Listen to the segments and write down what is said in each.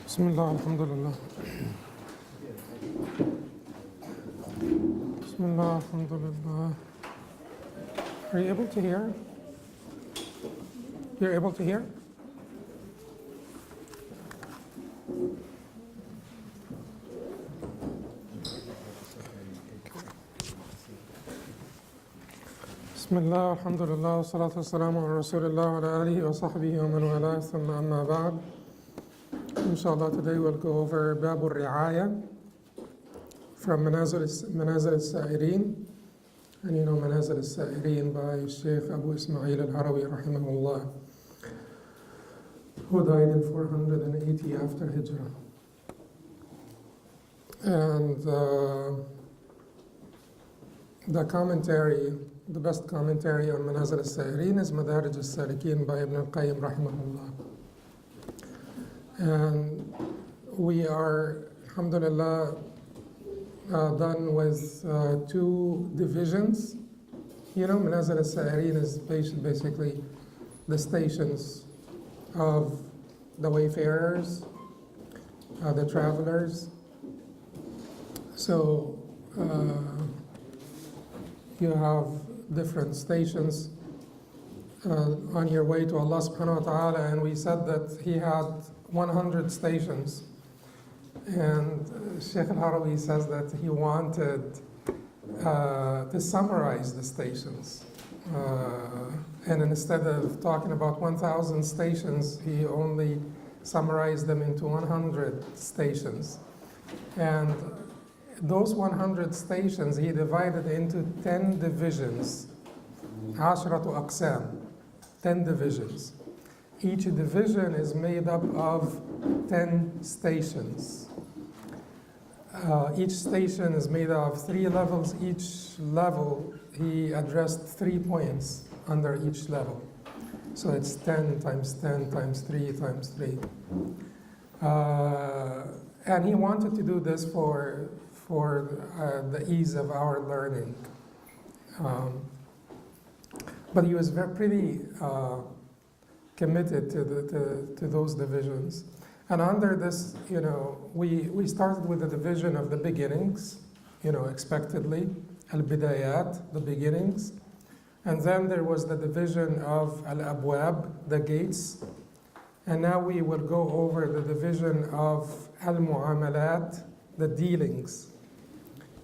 Bismillah, alhamdulillah. Bismillah, alhamdulillah. Are you able to hear? You're able to hear? Bismillah, alhamdulillah, wa salatu wa salamu ala rasulillah wa ala alihi wa sahbihi wa man wala, thumma amma ba'd. Inshallah, today we'll go over Bab al-Ri'aya from Manazil As-Saa'ireen. And you know Manazil As-Saa'ireen by Sheikh Abu Ismail al-Harawi rahimahullah, who died in 480 after Hijrah. And the commentary, the best commentary on Manazil As-Saa'ireen is Madaarij As-Saalikeen by al-Qayyim rahimahullah. And we are, alhamdulillah, done with two divisions. You know, Manazil As-Saa'ireen is basically the stations of the wayfarers, the travelers. So you have different stations on your way to Allah subhanahu wa ta'ala, and we said that he had 100 stations. And Sheikh al-Harawi says that he wanted to summarize the stations. And instead of talking about 1,000 stations, he only summarized them into 100 stations. And those 100 stations he divided into 10 divisions. 'Ashratu aqsam, 10 divisions. Each division is made up of 10 stations. Each station is made of 3 levels. Each level, he addressed 3 points under each level. So it's 10 times 10 times 3 times 3. And he wanted to do this for the ease of our learning. But he was pretty committed to those divisions. And under this, you know, we started with the division of the beginnings, you know, expectedly, al-bidayat, the beginnings. And then there was the division of al-abwab, the gates. And now we will go over the division of al-mu'amalat, the dealings.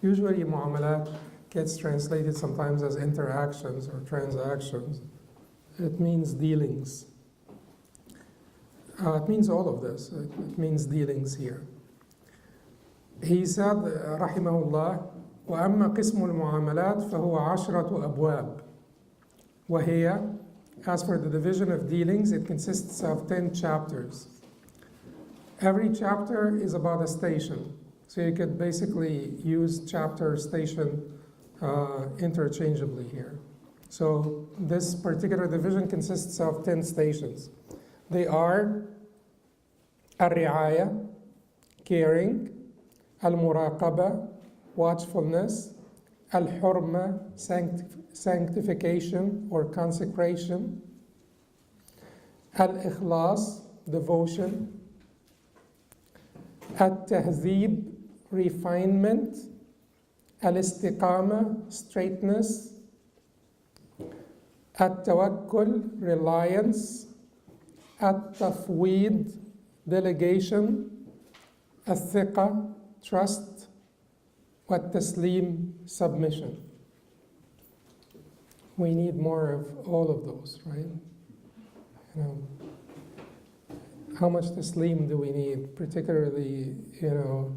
Usually mu'amalat gets translated sometimes as interactions or transactions. It means dealings. It means all of this. It means dealings here. He said, rahimahullah, وَأَمَّا قِسْمُ الْمُعَامَلَاتِ فَهُوَ عَشْرَةُ أَبْوَابٍ وَهِيَ, as for the division of dealings, it consists of 10 chapters. Every chapter is about a station. So you could basically use chapter, station interchangeably here. So this particular division consists of 10 stations. They are al-ri'aya, caring, al-muraqaba, watchfulness, al-hurma, sanctification or consecration, al-ikhlas, devotion, al-tahzib, refinement, al-istiqama, straightness, al-tawakkul, reliance, at-tafweed, delegation, al-thiqa, trust, wat-taslim, submission. We need more of all of those, right? You know, how much taslim do we need, particularly, you know,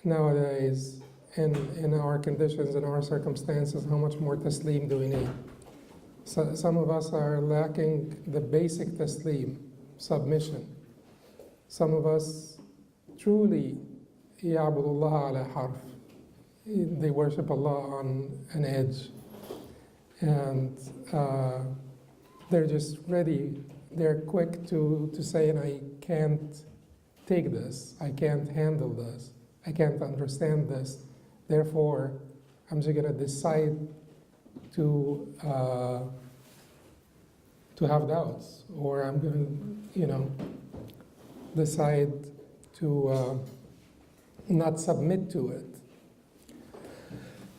nowadays, in our conditions, in our circumstances, how much more taslim do we need? So some of us are lacking the basic taslim, submission. Some of us truly ya'budullah ala harf. They worship Allah on an edge. And they're just ready, they're quick to say, I can't take this, I can't handle this, I can't understand this. Therefore, I'm just going to decide to have doubts, or I'm going to, decide to not submit to it.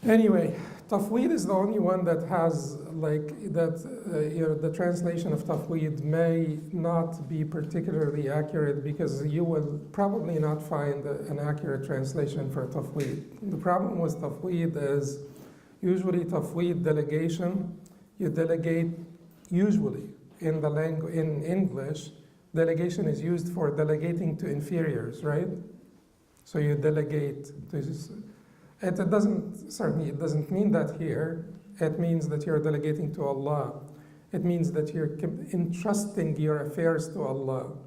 Anyway, tafweed is the only one that has the translation of tafweed may not be particularly accurate because you will probably not find an accurate translation for tafweed. The problem with tafweed is usually tafweed delegation, you delegate usually in English, delegation is used for delegating to inferiors, right? So you delegate to. It doesn't mean that here. It means that you're delegating to Allah. It means that you're entrusting your affairs to Allah.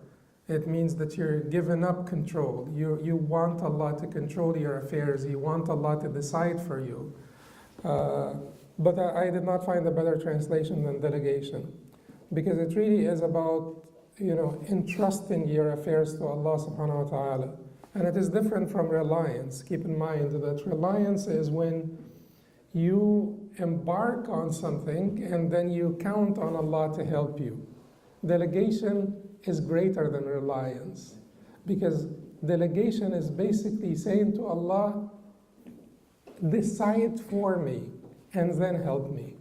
It means that you're giving up control. You want Allah to control your affairs. You want Allah to decide for you. But I did not find a better translation than delegation, because it really is about entrusting your affairs to Allah subhanahu wa ta'ala. And it is different from reliance. Keep in mind that reliance is when you embark on something and then you count on Allah to help you. Delegation is greater than reliance, because delegation is basically saying to Allah, decide for me and then help me.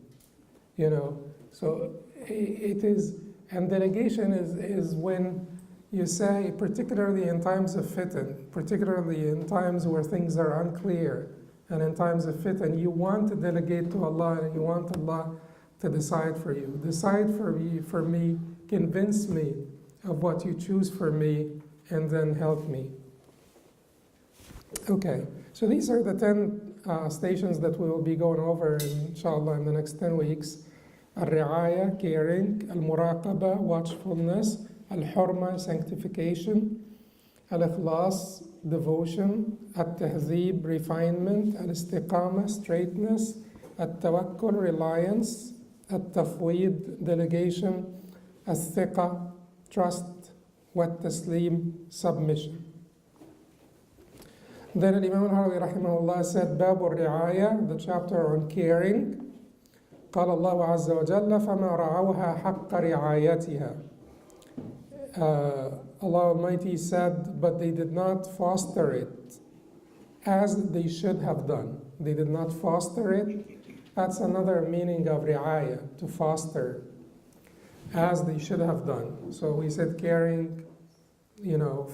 So it is, and delegation is when you say, particularly in times of fitan, particularly in times where things are unclear, and in times of fitan, you want to delegate to Allah and you want Allah to decide for you. Decide for me, convince me of what you choose for me, and then help me. Okay, so these are the 10 stations that we will be going over, inshallah, in the next 10 weeks. Al-Ri'aya, caring, Al-Muraqaba, watchfulness, Al-Hurma, sanctification, Al-Ikhlas, devotion, Al-Tahzib, refinement, Al-Istiqama, straightness, Al-Tawakkul, reliance, Al-Tafweed, delegation, Al-Thiqa, trust, Wat-Taslim, submission. Then Imam al-Harawi rahimahullah said, Babu al-Ri'aya, the chapter on caring. قال الله عز وجل فما رعوها حق رعايتها. Allah Almighty said, but they did not foster it as they should have done. They did not foster it. That's another meaning of ri'aya, to foster, as they should have done. So we said caring,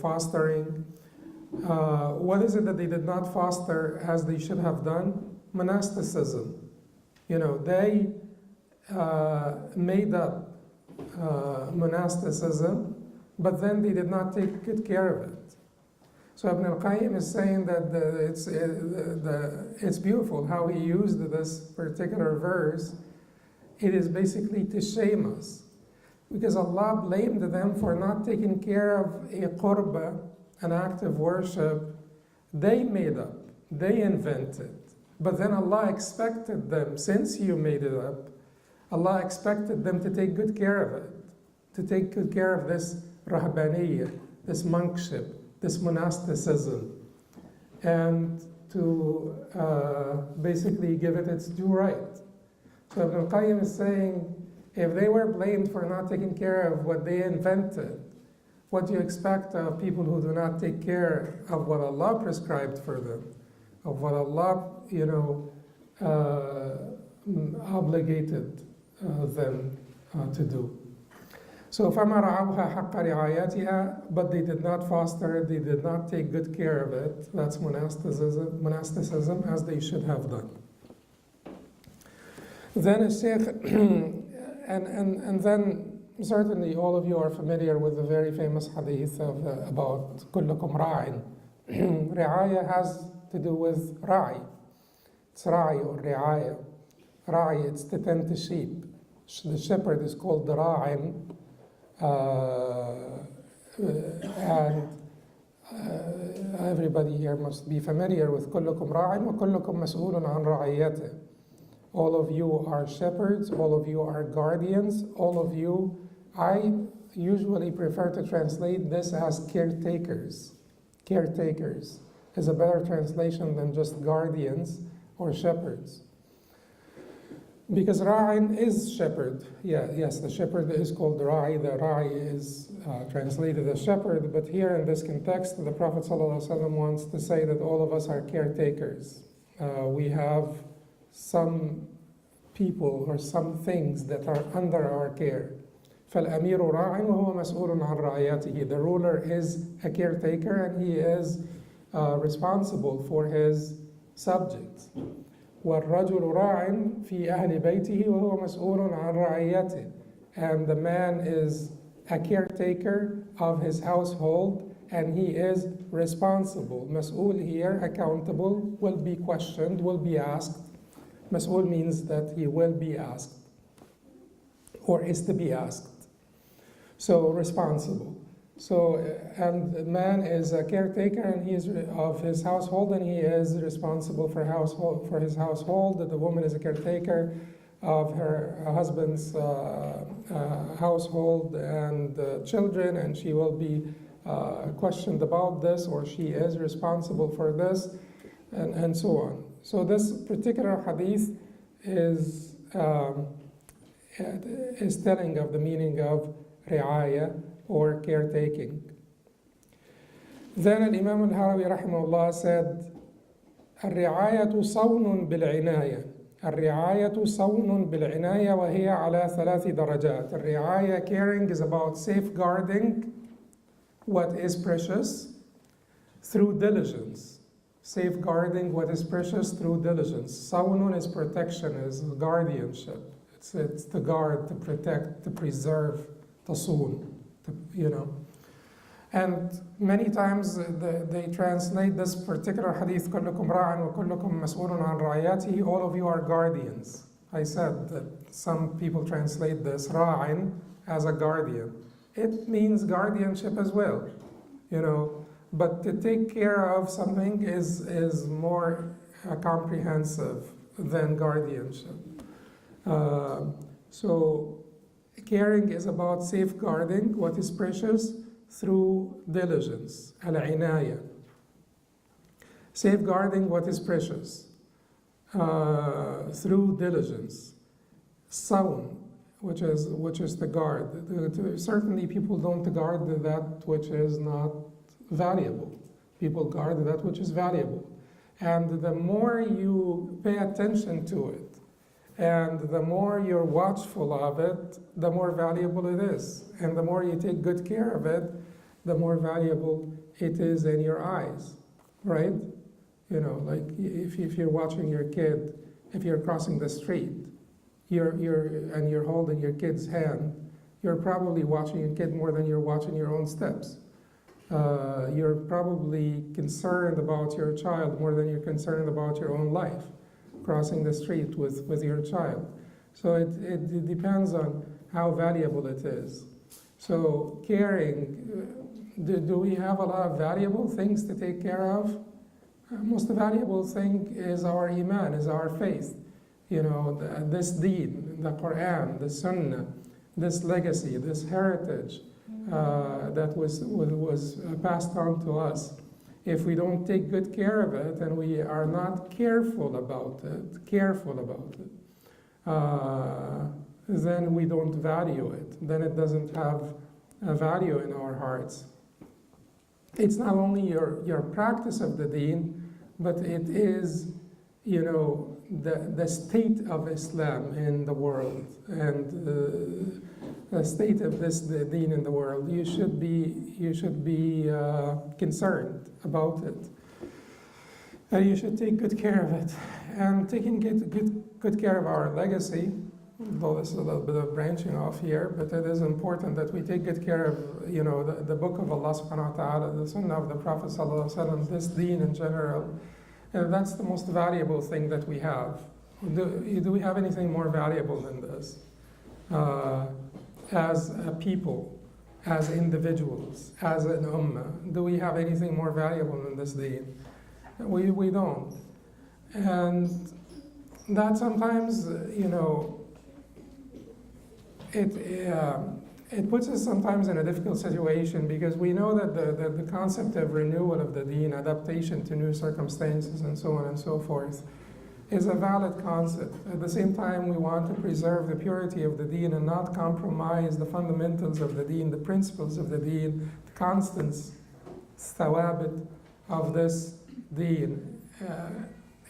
fostering. What is it that they did not foster as they should have done? Monasticism. They made up monasticism, but then they did not take good care of it. So Ibn al-Qayyim is saying that it's beautiful how he used this particular verse. It is basically to shame us, because Allah blamed them for not taking care of a qurba, an act of worship. They made up, they invented. But then Allah expected them, since you made it up, Allah expected them to take good care of it, to take good care of this rahbaniyya, this monkship, this monasticism, and to basically give it its due right. So Ibn al-Qayyim is saying, if they were blamed for not taking care of what they invented, what do you expect of people who do not take care of what Allah prescribed for them, of what Allah, obligated them to do? So فَمَا رَعَوْهَا حَقَّ رِعَايَتِهَا, but they did not foster it, they did not take good care of it. That's monasticism as they should have done. Then a Sheikh, and then certainly all of you are familiar with the very famous hadith about كُلُّكُمْ رَاعٍ. Ri'aya has to do with ra'i. It's ra'i or ri'aya. Ra'i, it's to tend to sheep. The shepherd is called the ra'in. And everybody here must be familiar with كُلُّكُمْ رَاعٍ وَكُلُّكُمْ مَسْئُولٌ عَنْ رَعِيَّتِهِ. All of you are shepherds, all of you are guardians, all of you, I usually prefer to translate this as caretakers. Caretakers is a better translation than just guardians or shepherds. Because Ra'in is shepherd. Yeah, yes, the shepherd is called Ra'i. The Ra'i is translated as shepherd, but here in this context, the Prophet ﷺ wants to say that all of us are caretakers. We have some people or some things that are under our care. فَالْأَمِيرُ رَاعٍ وَهُوَ مَسْئُولٌ عَنْ رَعِيَّتِهِ. The ruler is a caretaker and he is responsible for his subjects. وَالرَّجُلُ رَاعٍ فِي أَهْلِ بَيْتِهِ وَهُوَ مَسْئُولٌ عَنْ رَعِيَّتِهِ. And the man is a caretaker of his household and he is responsible. Mas'ul here, accountable, will be questioned, will be asked. Mas'ul means that he will be asked or is to be asked. So responsible. So, and the man is a caretaker and he is of his household and he is responsible for his household. The woman is a caretaker of her husband's household and children, and she will be questioned about this, or she is responsible for this, and so on. So this particular hadith is telling of the meaning of ri'aya, or caretaking. Then Imam al-Harawi rahimahullah said, الرعاية صون بالعناية. الرعاية صون بالعناية وهي على ثلاث درجات. الرعاية, caring, is about safeguarding what is precious through diligence. Safeguarding what is precious through diligence. صون is protection, is guardianship. It's to guard, to protect, to preserve, تصون. And many times they translate this particular hadith, كلكم راع وكلكم مسؤول عن رعيته, all of you are guardians. I said that some people translate this ra'in as a guardian. It means guardianship as well, but to take care of something is more comprehensive than guardianship. So caring is about safeguarding what is precious through diligence, al-inaya. Safeguarding what is precious through diligence. Sawn, which is the guard. Certainly people don't guard that which is not valuable. People guard that which is valuable. And the more you pay attention to it, and the more you're watchful of it, the more valuable it is. And the more you take good care of it, the more valuable it is in your eyes, right? Like if you're watching your kid, if you're crossing the street, you're holding your kid's hand, you're probably watching your kid more than you're watching your own steps. You're probably concerned about your child more than you're concerned about your own life, crossing the street with your child. So it depends on how valuable it is. So caring, do we have a lot of valuable things to take care of? Most valuable thing is our iman, is our faith. This deen, the Quran, the Sunnah, this legacy, this heritage that was passed on to us. If we don't take good care of it and we are not careful about it, then we don't value it. Then it doesn't have a value in our hearts. It's not only your practice of the deen, but it is, the state of Islam in the world and the state of the deen in the world. You should be concerned about it, and you should take good care of it. And taking good care of our legacy, though this is a little bit of branching off here, but it is important that we take good care of the book of Allah subhanahu wa ta'ala, the Sunnah of the Prophet sallallahu alaihi wasallam, this deen in general. And that's the most valuable thing that we have. Do we have anything more valuable than this? As a people, as individuals, as an ummah, do we have anything more valuable than this deen? We don't. And that sometimes, it puts us sometimes in a difficult situation, because we know that the concept of renewal of the deen, adaptation to new circumstances, and so on and so forth, is a valid concept. At the same time, we want to preserve the purity of the deen and not compromise the fundamentals of the deen, the principles of the deen, the constants, thawabit of this deen.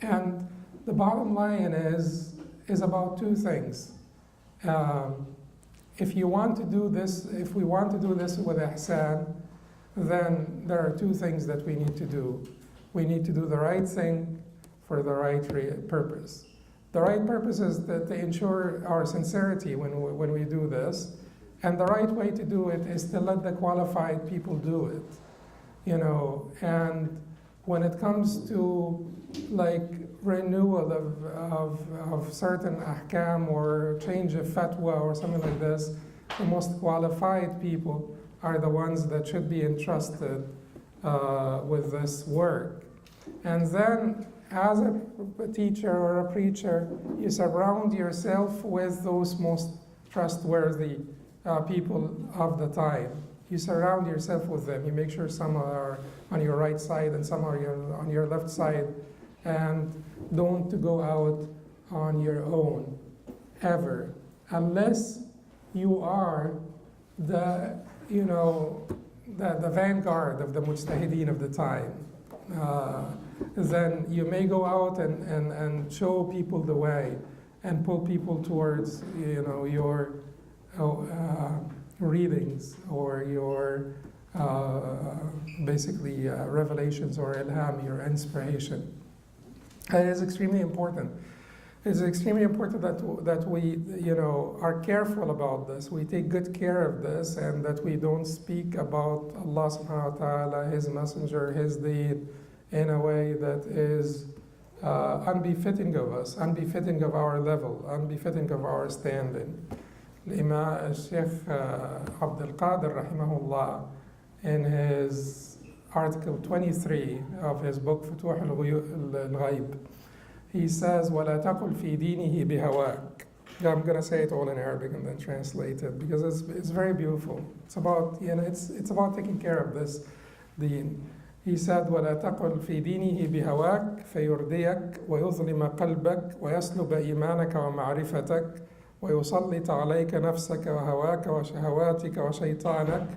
And the bottom line is about two things. If you want to do this, if we want to do this with ihsan, then there are two things that we need to do. We need to do the right thing for the right purpose. The right purpose is to ensure our sincerity when we do this, and the right way to do it is to let the qualified people do it, and when it comes to like renewal of certain ahkam or change of fatwa or something like this, the most qualified people are the ones that should be entrusted with this work. And then as a teacher or a preacher, you surround yourself with those most trustworthy people of the time. You surround yourself with them. You make sure some are on your right side and some are on your left side, and don't go out on your own, ever, unless you are the vanguard of the mujtahideen of the time. Then you may go out and show people the way and pull people towards your readings or your basically revelations or ilham, your inspiration. And it's extremely important. It's extremely important that we are careful about this. We take good care of this, and that we don't speak about Allah subhanahu wa ta'ala, His Messenger, His deed in a way that is unbefitting of us, unbefitting of our level, unbefitting of our standing. Imam Sheikh Abdul Qadir rahimahullah, in his article 23 of his book Futuh al-Ghaib, he says, وَلَا تَقُلْ فِي دِينِهِ بِهَوَاكَ. I'm going to say it all in Arabic and then translate it, because it's very beautiful. It's about it's about taking care of this deen. He said, وَلَا تَقُلْ فِي دِينِهِ بِهَوَاكَ فَيُرْدِيَكَ وَيُظْلِمَ قَلْبَكَ وَيَسْلُبَ إِيمَانَكَ وَمَعْرِفَتَكَ ويسلط عليك نفسك وهواك وشهواتك وشيطانك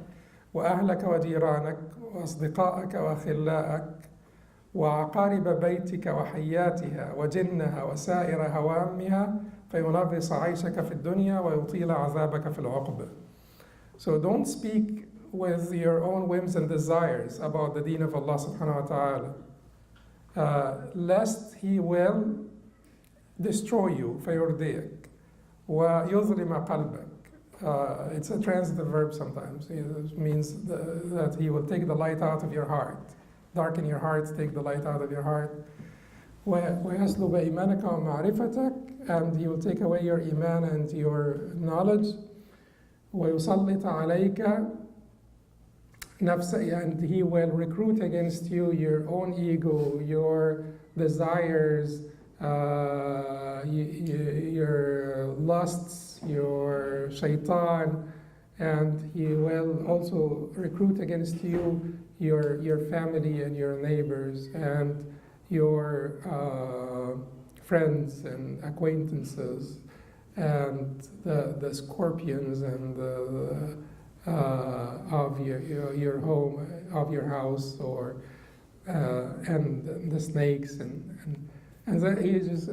وأهلك وديرانك وأصدقائك وأخلاءك وعقارب بيتك وحياتها وجنها وسائر هوامها فينغص عيشك في الدنيا ويطيل عذابك في العقبة. So don't speak with your own whims and desires about the deen of Allah subhanahu wa ta'ala, lest He will destroy you, فيرديك. وَيُظْلِمَ قَلْبَكَ. It's a transitive verb sometimes. It means that He will take the light out of your heart. Darken your heart, take the light out of your heart. وَيَسْلُبَ إِيمَانَكَ وَمَعْرِفَتَكَ. And He will take away your iman and your knowledge. وَيُسَلِّطَ عَلَيْكَ نَفْسَكَ. And He will recruit against you your own ego, your desires, your lusts, your shaitan, and He will also recruit against you your family and your neighbors and your friends and acquaintances, and the scorpions and of your home, of your house, or and the snakes and then He just,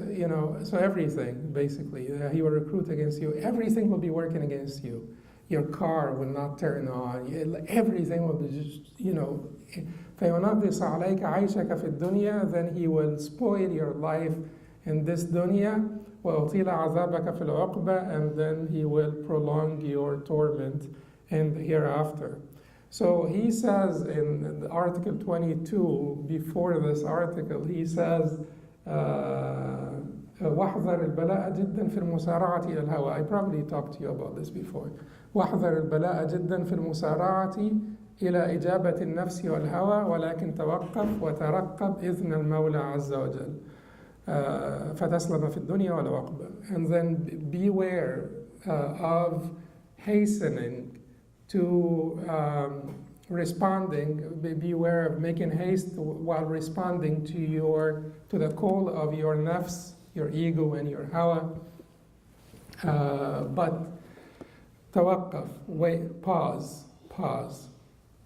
so everything, basically, He will recruit against you. Everything will be working against you. Your car will not turn on. Everything will be just, فَيُنَغِّصَ عَلَيْكَ عَيْشَكَ فِي الدُّنْيا. Then He will spoil your life in this dunya. وَيُطِيلَ عَذَابَكَ فِي الْعُقْبَةِ. And then He will prolong your torment in the hereafter. So he says in the article 22, before this article, he says, واحذر البلاء جدا في المسارعة إلى الهوى. I probably talked to you about this before. واحذر البلاء جدا في المسارعة إلى إجابة النفس والهوى ولكن توقف وترقب إذن المولى عز وجل فتسلم في الدنيا والعقبة. And then beware of hastening to responding, beware of making haste while responding to the call of your nafs your ego and your hawa. But tawaqqaf, wait, pause.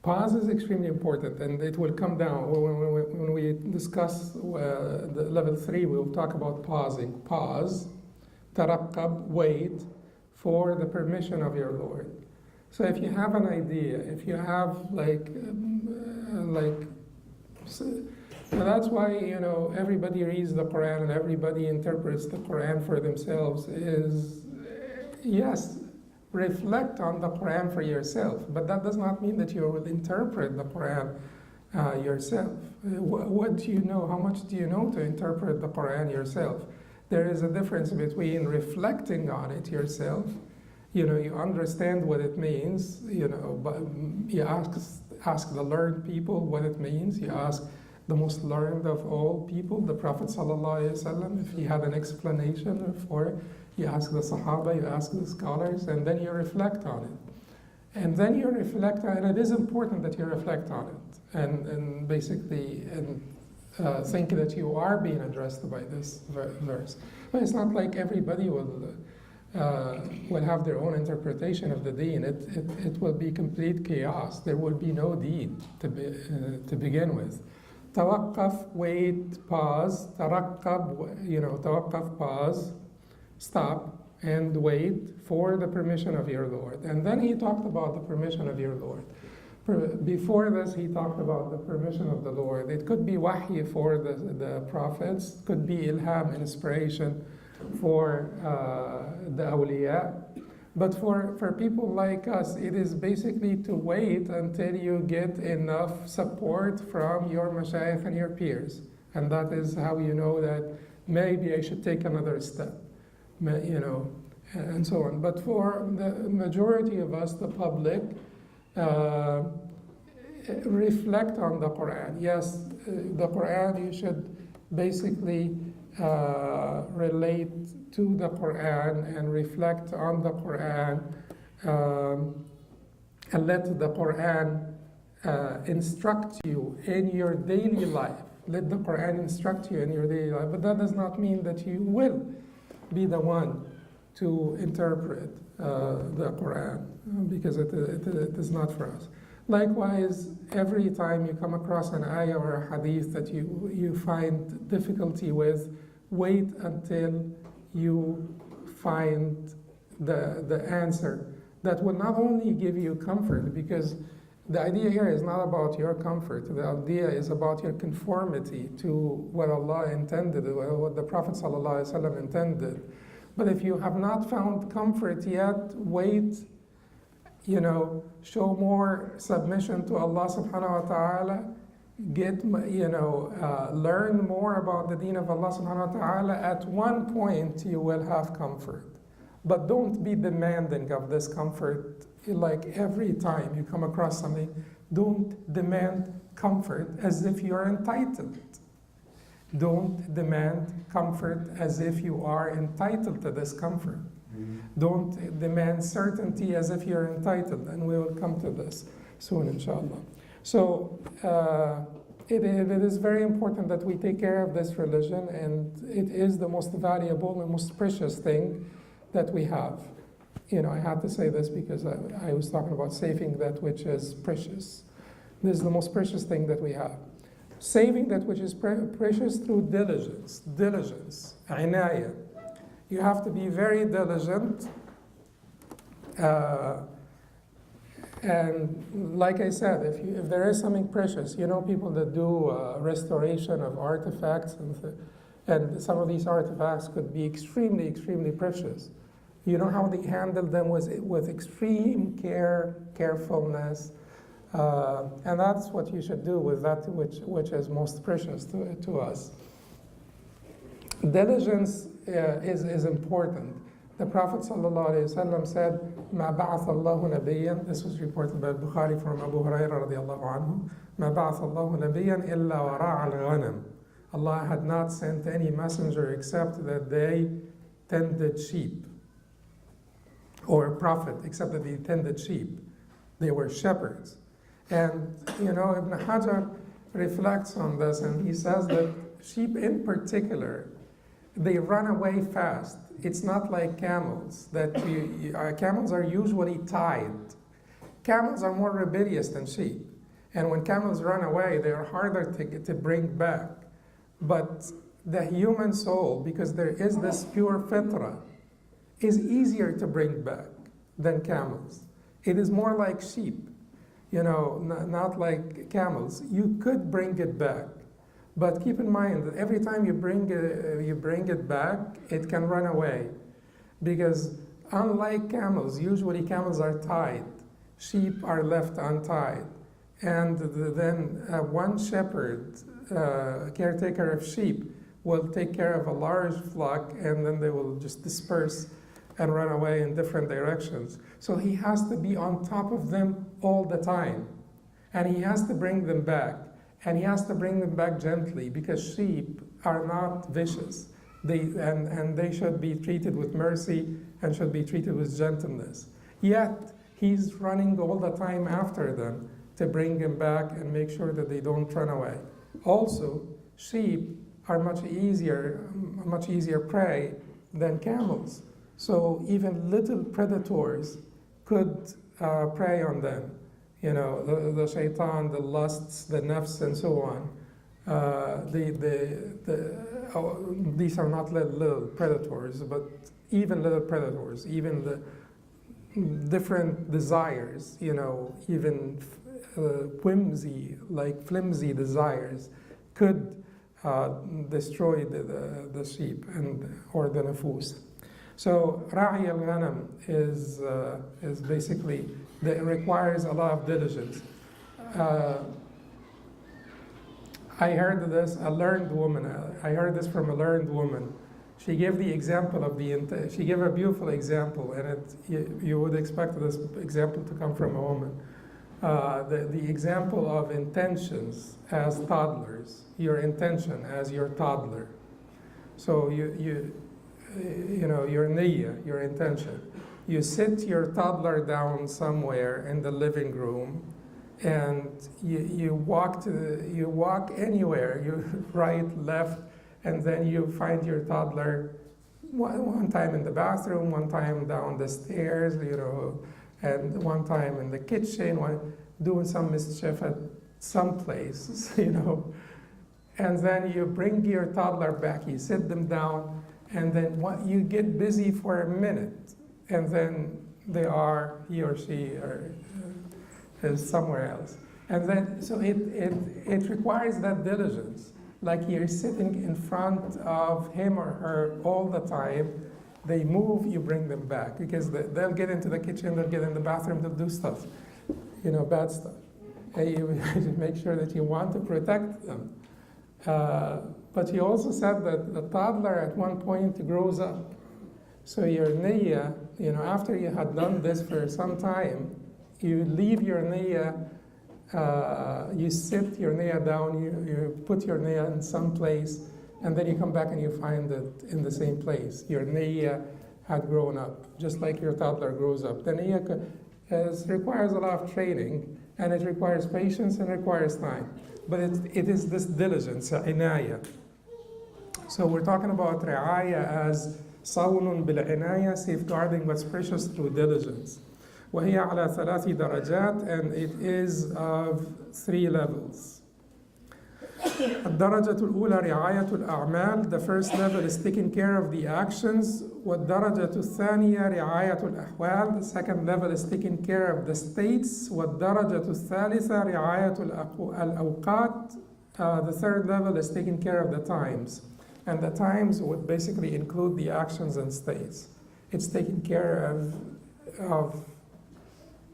Pause is extremely important, and it will come down when we discuss the level 3. We will talk about pausing. Pause, taraqqab, wait for the permission of your Lord. So if you have an idea, if you have so that's why everybody reads the Quran and everybody interprets the Quran for themselves. Is yes. Reflect on the Quran for yourself, but that does not mean that you will interpret the Quran yourself. What do you know? How much do you know to interpret the Quran yourself? There is a difference between reflecting on it yourself. You understand what it means. But you ask the learned people what it means. You ask the most learned of all people, the Prophet ﷺ, if he had an explanation for it. You ask the Sahaba, you ask the scholars, and then you reflect on it. And then you reflect on it, and it is important that you reflect on it. And basically, think that you are being addressed by this verse. But it's not like everybody will have their own interpretation of the deen. It will be complete chaos. There will be no deen to begin with. Tawaqqaf, wait, pause. Taraqqab, tawaqqaf, pause. Stop and wait for the permission of your Lord. And then he talked about the permission of your Lord. Before this, he talked about the permission of the Lord. It could be wahy for the prophets, could be ilham, inspiration for the awliya. But for people like us, it is basically to wait until you get enough support from your mashayikh and your peers. And that is how you know that maybe I should take another step. And so on. But for the majority of us, the public, reflect on the Quran. Yes, the Quran, you should basically relate to the Quran and reflect on the Quran and let the Quran instruct you in your daily life. Let the Quran instruct you in your daily life. But that does not mean that you will be the one to interpret the Quran, because it is not for us. Likewise, every time you come across an ayah or a hadith that you find difficulty with, wait until you find the answer that will not only give you comfort, because the idea here is not about your comfort. The idea is about your conformity to what Allah intended, what the Prophet ﷺ intended. But if you have not found comfort yet, wait, show more submission to Allah subhanahu wa ta'ala, learn more about the deen of Allah subhanahu wa ta'ala. At one point, you will have comfort. But don't be demanding of this comfort. Like every time you come across something, don't demand comfort as if you're entitled. Don't demand comfort as if you are entitled to this comfort. Mm-hmm. Don't demand certainty as if you're entitled, and we will come to this soon, inshallah. So it is very important that we take care of this religion, and it is the most valuable and most precious thing that we have. I had to say this because I was talking about saving that which is precious. This is the most precious thing that we have. Saving that which is precious through diligence, inaya. You have to be very diligent. And like I said, if there is something precious, people that do restoration of artifacts, and some of these artifacts could be extremely, extremely precious. You know how they handle them with extreme carefulness. And that's what you should do with that which is most precious to us. Diligence is important. The Prophet ﷺ said, مَا بَعَثَ اللَّهُ نَبِيًّا. This was reported by Bukhari from Abu Hurairah radiallahu anhu. مَا بَعَثَ اللَّهُ نَبِيًّا إِلَّا وَرَاعَ الْغَنَمِ. Allah had not sent any messenger except that they tended sheep. Or a prophet, except that they tended sheep. They were shepherds. And, Ibn Hajar reflects on this, and he says that sheep in particular they run away fast. It's not like camels, that camels are usually tied. Camels are more rebellious than sheep. And when camels run away, they are harder to bring back. But the human soul, because there is this pure fitra, is easier to bring back than camels. It is more like sheep, not like camels. You could bring it back. But keep in mind that every time you bring it back, it can run away. Because unlike camels, usually camels are tied. Sheep are left untied. And then one shepherd, caretaker of sheep, will take care of a large flock, and then they will just disperse and run away in different directions. So he has to be on top of them all the time. And he has to bring them back. And he has to bring them back gently, because sheep are not vicious. And they should be treated with mercy and should be treated with gentleness. Yet, he's running all the time after them to bring them back and make sure that they don't run away. Also, sheep are much easier prey than camels. So even little predators could prey on them. The shaitan, the lusts, the nafs, and so on. These are not little predators, but even little predators, even the different desires, even flimsy desires could destroy the sheep or the nufus. So Ra'i al-Ghanam is basically, that requires a lot of diligence. I heard this from a learned woman. She gave the example of she gave a beautiful example, and you would expect this example to come from a woman. The example of intentions as toddlers, your intention as your toddler. So your niyyah, your intention. You sit your toddler down somewhere in the living room, and you walk anywhere, you right, left, and then you find your toddler one time in the bathroom, one time down the stairs, and one time in the kitchen, doing some mischief at some place, And then you bring your toddler back, you sit them down, and then you get busy for a minute, and then he or she is somewhere else. And then, so it requires that diligence. Like you're sitting in front of him or her all the time. They move, you bring them back, because they'll get into the kitchen, they'll get in the bathroom, they'll do stuff, bad stuff. And you make sure that you want to protect them. But he also said that the toddler at one point grows up. So your niyyah, after you had done this for some time, you leave your niyyah, you sit your niyyah down, you put your niyyah in some place, and then you come back and you find it in the same place. Your niyyah had grown up, just like your toddler grows up. The niyyah requires a lot of training, and it requires patience and requires time. But it is this diligence, inayah. So we're talking about ri'ayah as صون بالعناية, safeguarding what's precious through diligence. وهي على 3 درجات, and it is of 3 levels. الدرجة الأولى رعاية الأعمال. The first level is taking care of the actions. والدرجة الثانية رعاية الأحوال. The second level is taking care of the states. والدرجة الثالثة رعاية الأوقات. The third level is taking care of the times. And the times would basically include the actions and states. It's taking care of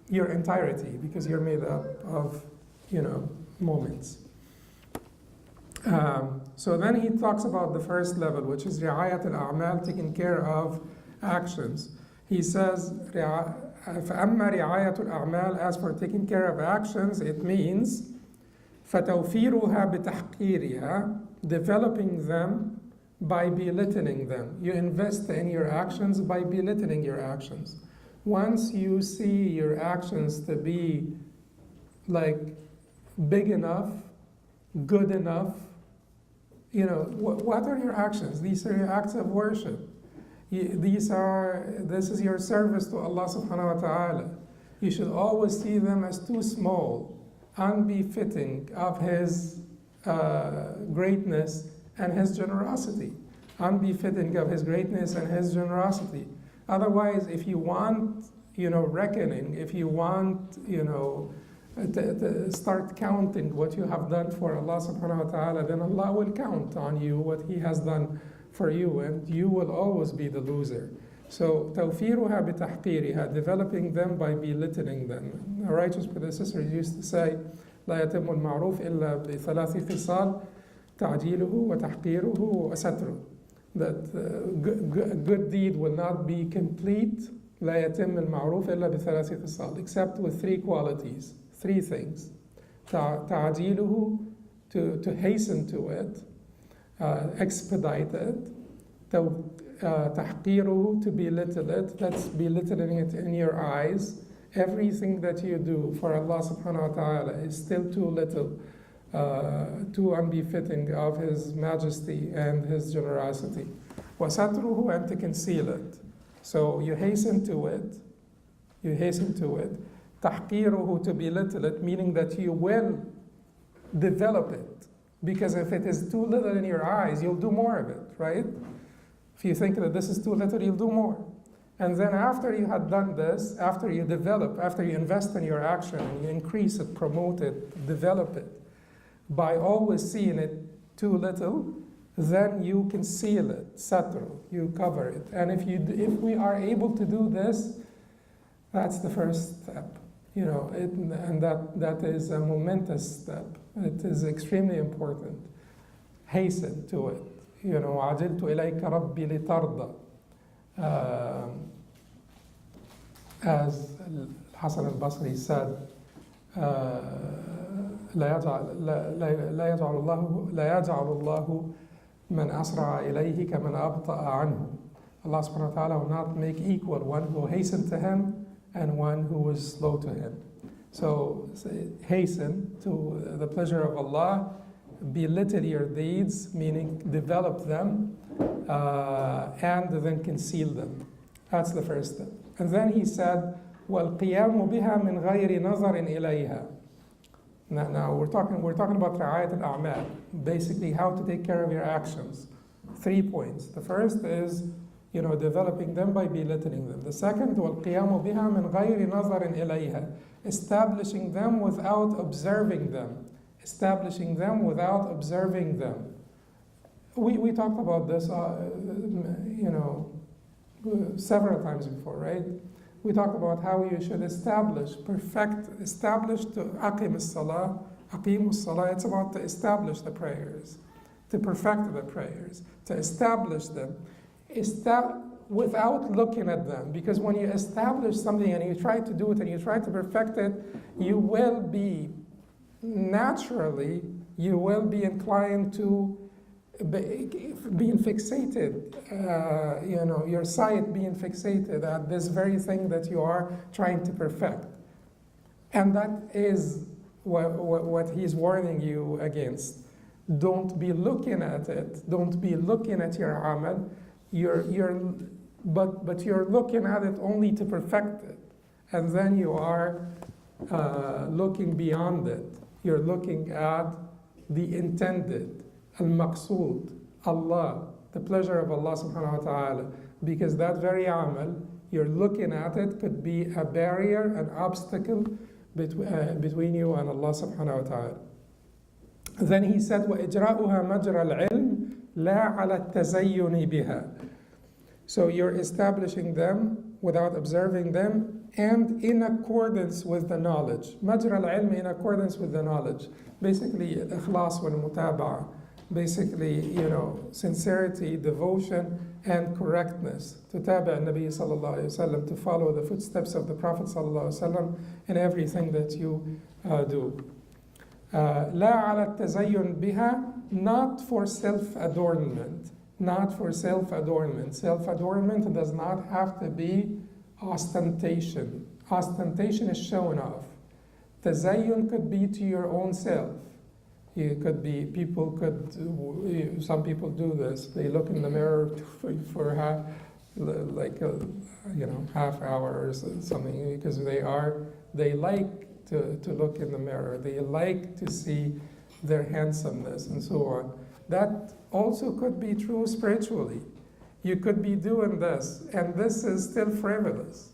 your entirety, because you're made up of, moments. So then he talks about the first level, which is رعاية الأعمال, taking care of actions. He says, فأما رعاية الأعمال, as for taking care of actions, it means فتوفيرها بتحقيرها, developing them by belittling them. You invest in your actions by belittling your actions. Once you see your actions to be like big enough, good enough, What are your actions? These are your acts of worship. This is your service to Allah subhanahu wa ta'ala. You should always see them as too small, unbefitting of His greatness and His generosity. Unbefitting of His greatness and His generosity. Otherwise, if you want, reckoning, if you want, to start counting what you have done for Allah subhanahu wa ta'ala, then Allah will count on you what He has done for you, and you will always be the loser. So, توفيرها بتحقيرها, developing them by belittling them. A righteous predecessor used to say, لا يتم المعروف إلا بثلاث خصال تعجيله وتحقيره وستره. That a good deed will not be complete, لا يتم المعروف إلا بثلاث خصال, except with three qualities, three things. تعجيله, to hasten to it, expedite it. تحقيره, to belittle it, that's belittling it in your eyes. Everything that you do for Allah subhanahu wa ta'ala is still too little, too unbefitting of His majesty and His generosity. وَسَتْرُهُ, and to conceal it. So you hasten to it. تحقيره, to belittle it, meaning that you will develop it. Because if it is too little in your eyes, you'll do more of it, right? If you think that this is too little, you'll do more. And then after you had done this, after you develop, after you invest in your action, and you increase it, promote it, develop it, by always seeing it too little, then you conceal it, satr, you cover it. And if we are able to do this, that's the first step. And that is a momentous step. It is extremely important. Hasten to it. عجلت إليك ربي لترضى. As Hasan al-Basri said, لا يجعل الله من أسرع إليه كمن أبطأ عنه. Allah subhanahu wa ta'ala will not make equal one who hastened to Him and one who was slow to Him. So hasten to the pleasure of Allah, belittle your deeds, meaning develop them, and then conceal them. That's the first step. And then he said, وَالْقِيَامُ بِهَا مِنْ غَيْرِ نَظَرٍ إِلَيْهَا. Now we're talking about رعاية الأعمال, basically how to take care of your actions. 3 points. The first is, developing them by belittling them. The second, وَالْقِيَامُ بِهَا مِنْ غَيْرِ نَظَرٍ إِلَيْهَا, establishing them without observing them. Establishing them without observing them. We talked about this, several times before, right? We talked about how you should establish to aqim as-salah, it's about to establish the prayers, to perfect the prayers, to establish them, without looking at them. Because when you establish something and you try to do it and you try to perfect it, you will be inclined to being fixated, your sight being fixated at this very thing that you are trying to perfect. And that is what he's warning you against. Don't be looking at it. Don't be looking at your amal. But you're looking at it only to perfect it. And then you are looking beyond it. You're looking at the intended, al-maqsood, Allah, the pleasure of Allah subhanahu wa ta'ala. Because that very amal, you're looking at it, could be a barrier, an obstacle between you and Allah subhanahu wa ta'ala. Then he said, وَإِجْرَاؤُهَا مَجْرَى الْعِلْمِ لَا عَلَى التَّزَيُّنِ بِهَا. So you're establishing them without observing them, and in accordance with the knowledge. مجرى العلم, in accordance with the knowledge. Basically, الإخلاص والمتابعة. Basically, sincerity, devotion, and correctness. To tabi' al-Nabi sallallahu alayhi wa sallam, to follow the footsteps of the Prophet sallallahu alayhi wa sallam in everything that you do. لا على التزين بها, not for self-adornment. Not for self-adornment. Self-adornment does not have to be ostentation. Ostentation is showing off. Tazayyun could be to your own self. Some people do this. They look in the mirror for half hour or something, because they like to look in the mirror. They like to see their handsomeness and so on. That also could be true spiritually. You could be doing this, and this is still frivolous.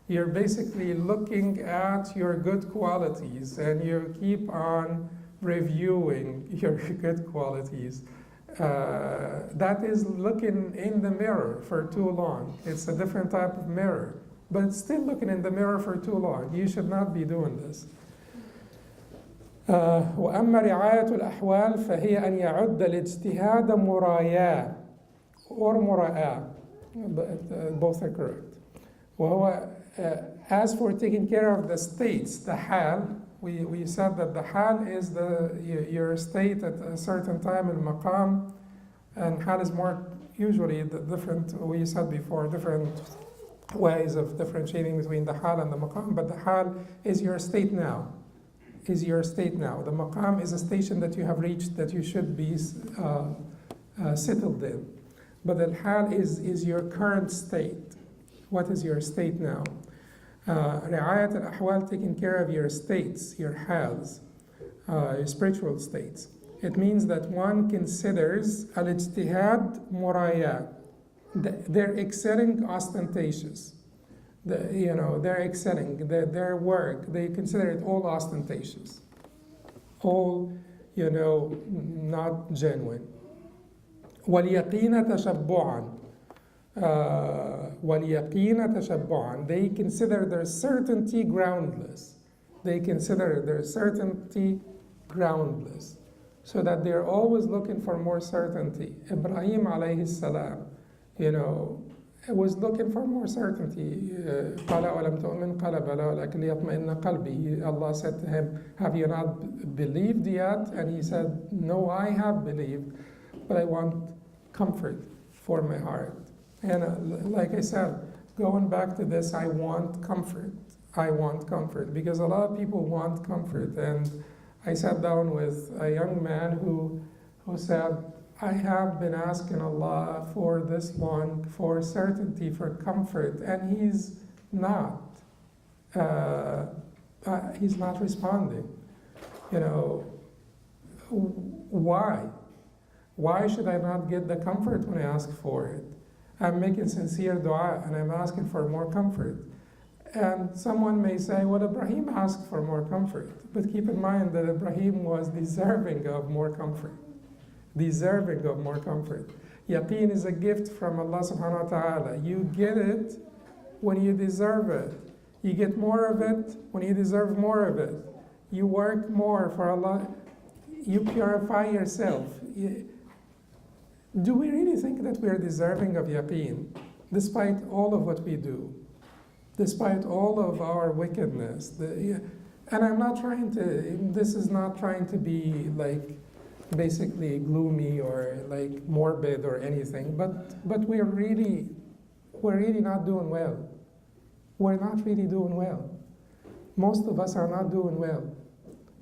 You're basically looking at your good qualities, and you keep on reviewing your good qualities. That is looking in the mirror for too long. It's a different type of mirror, but it's still looking in the mirror for too long. You should not be doing this. وأما رعاية الأحوال فهي أن يعد الاجتهاد مراياة or مراءة, both are correct. وهو as for taking care of the states, the hal, we said that the hal is your state at a certain time, al-maqam, and hal is more usually the different, we said before, different ways of differentiating between the hal and the maqam, but the hal is your state now. The maqam is a station that you have reached, that you should be settled in. But the hal is your current state. What is your state now? رعاية الأحوال, taking care of your states, your hals, your spiritual states. It means that one considers al-ijtihad muraya. They're excelling ostentatious. They're excelling. Their work, they consider it all ostentatious. All, not genuine. وَالْيَقِينَ تَشَبُّعًا. وَالْيَقِينَ تَشَبُّعًا. They consider their certainty groundless. So that they're always looking for more certainty. Ibrahim alayhi salam, was looking for more certainty. قَالَ وَلَمْ تُؤْمِنْ قَالَ بَلَى وَلَكِنْ لِيَطْمَئِنَّ قَلْبِي. Allah said to him, have you not believed yet? And he said, no, I have believed, but I want comfort for my heart. And like I said, going back to this, I want comfort, because a lot of people want comfort. And I sat down with a young man who said, I have been asking Allah for this long, for certainty, for comfort, and He's not responding. Why? Why should I not get the comfort when I ask for it? I'm making sincere dua and I'm asking for more comfort. And someone may say, well, Ibrahim asked for more comfort. But keep in mind that Ibrahim was deserving of more comfort. Yaqeen is a gift from Allah subhanahu wa ta'ala. You get it when you deserve it. You get more of it when you deserve more of it. You work more for Allah. You purify yourself. Do we really think that we are deserving of yaqeen, despite all of what we do, despite all of our wickedness? And I'm not trying to, this is not trying to be like basically gloomy or like morbid or anything, but we're really not doing well. We're not really doing well. Most of us are not doing well.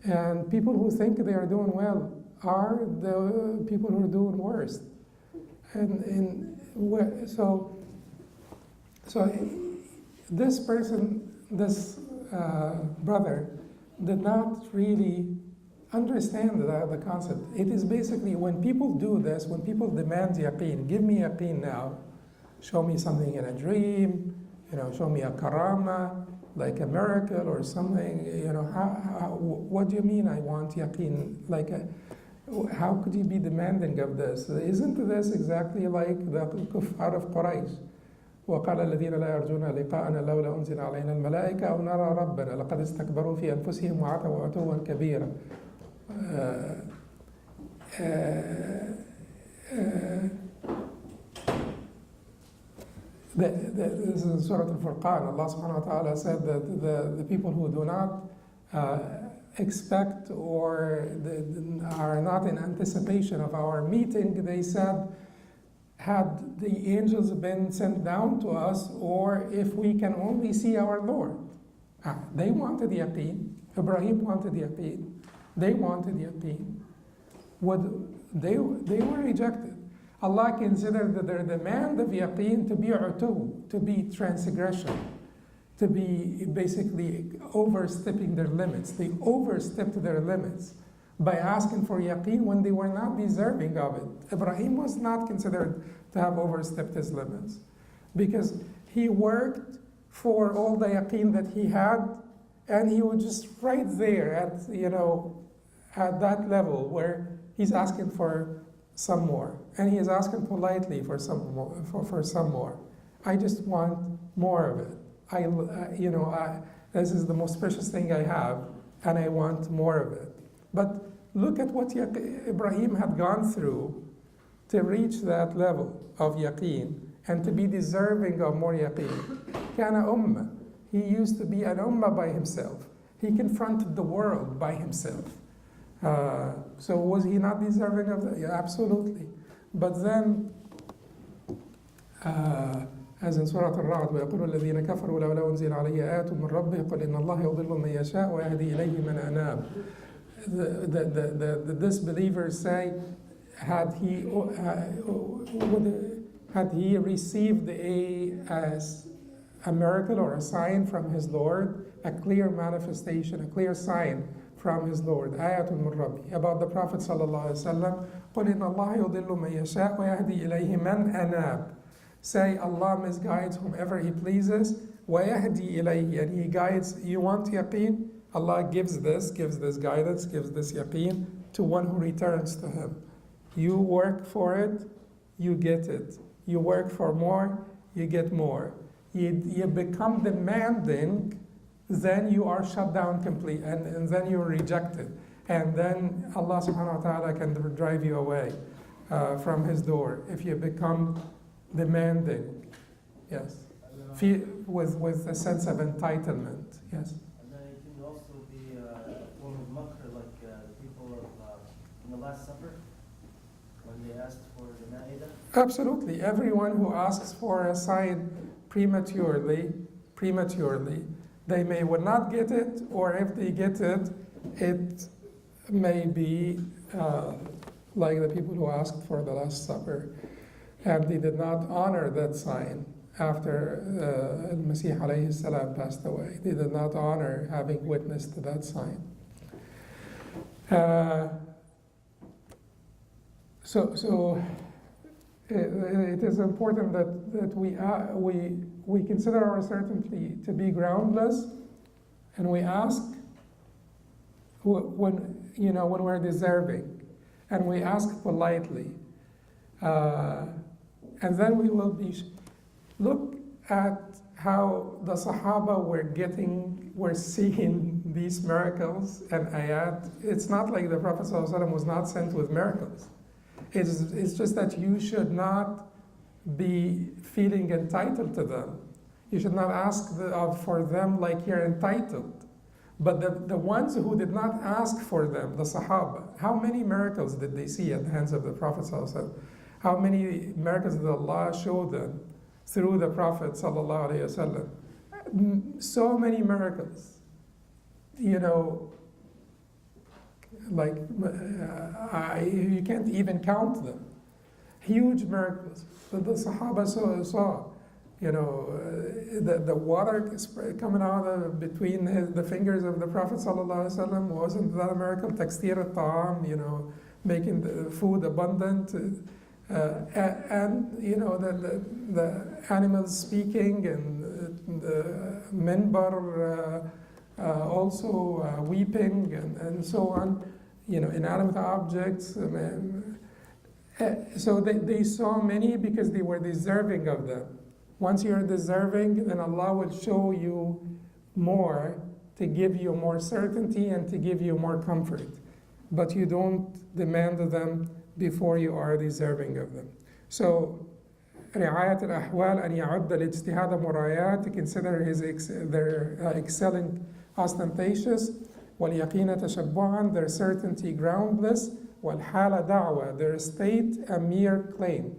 And people who think they are doing well are the people who are doing worse. So this person, this brother, did not really understand the concept. It is basically when people do this, when people demand yaqeen, give me yaqeen now, show me something in a dream, show me a karama, like a miracle or something, what do you mean I want yaqeen? How could you be demanding of this? Isn't this exactly like the kuffar of Quraysh? وقال الذين لا يرجون لقاءنا لولا أنزل علينا الملائكة أو نرى ربنا لقد استكبروا في أنفسهم وعتوا عتوا كبيرا. This is Surah Al-Furqan. Allah subhanahu wa ta'ala said that the people who do not expect or are not in anticipation of our meeting, they said, had the angels been sent down to us, or if we can only see our Lord. They wanted yaqeen. Ibrahim wanted yaqeen. They wanted yaqeen. they were rejected. Allah considered their demand of yaqeen to be utu, to be transgression, to be basically overstepping their limits. They overstepped their limits by asking for yaqeen when they were not deserving of it. Ibrahim was not considered to have overstepped his limits because he worked for all the yaqeen that he had, and he was just right there at, at that level where he's asking for some more, and he is asking politely for some more. For some more, I just want more of it. This is the most precious thing I have, and I want more of it. But look at what Ibrahim had gone through to reach that level of yaqeen and to be deserving of more yaqeen. Kana ummah. He used to be an ummah by himself. He confronted the world by himself. So was he not deserving of that? Yeah, absolutely. But then, as in Surah Al-Ra'd, وَيَقُولُ الَّذِينَ كَفَرُوا لَوْلَا أُنزِلَ عَلَيْهِ آيَةٌ مِّن رَّبِّهِ قُلْ إِنَّ اللَّهَ يُضِلُّ مَن يَشَاءُ وَيَهْدِي إِلَيْهِ مَنْ أَنَابَ. The disbelievers say, had he received a miracle or a sign from his Lord, a clear manifestation, a clear sign from his Lord, ayatun min Rabbi, about the Prophet sallallahu alaihi wasallam, قُلْ إِنَّ اللَّهَ يُضِلُّ مَن يَشَاءُ وَيَهْدِي إِلَيْهِ مَنْ أَنَابَ. Say Allah misguides whomever He pleases, وَيَهْدِي إِلَيْهِ, and He guides. You want yaqeen? Allah gives this guidance, gives this yaqeen to one who returns to Him. You work for it, you get it. You work for more, you get more. You become demanding, then you are shut down completely, and then you're rejected. And then Allah subhanahu wa ta'ala can drive you away from His door if you become demanding. Yes. With a sense of entitlement. Yes. And then it can also be a form of makr, like the people in the Last Supper, when they asked for the ma'idah. Absolutely. Everyone who asks for a sign prematurely, they would not get it, or if they get it, it may be like the people who asked for the Last Supper, and they did not honor that sign after al-Masih alayhi salam passed away. They did not honor having witnessed that sign. So it is important that we consider our certainty to be groundless, and we ask when we're deserving, and we ask politely, and then we will look at how the Sahaba were seeing these miracles and ayat. It's not like the Prophet ﷺ was not sent with miracles. It's just that you should not be feeling entitled to them. You should not ask for them like you're entitled. But the ones who did not ask for them, the Sahaba, how many miracles did they see at the hands of the Prophet ﷺ? How many miracles did Allah show them through the Prophet ﷺ? So many miracles. Like you can't even count them. Huge miracles that the Sahaba saw. The water coming out between the fingers of the Prophet ﷺ, wasn't that a miracle? Takstir al-ta'am, making the food abundant, and the animals speaking, and the minbar also weeping, and so on. Inanimate objects. So they saw many because they were deserving of them. Once you're deserving, then Allah will show you more to give you more certainty and to give you more comfort. But you don't demand them before you are deserving of them. So, رعاية الأحوال أن يعد الاجتهاد مرايات, to consider their excelling ostentatious, واليقين تشبعا, their certainty groundless, والحالة دعوة, their state a mere claim.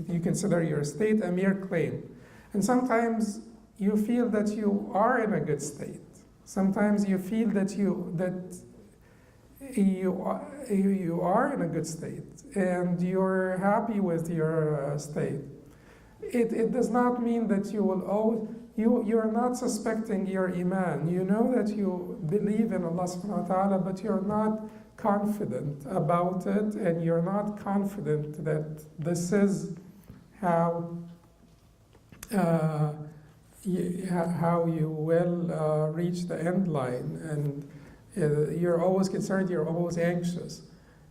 You consider your state a mere claim. And sometimes you feel that you are in a good state. Sometimes you feel that you are in a good state and you're happy with your state. It does not mean that you will always, you're not suspecting your iman. You know that you believe in Allah subhanahu wa ta'ala, but you're not confident about it, and you're not confident that this is how you will reach the end line. And you're always concerned, you're always anxious.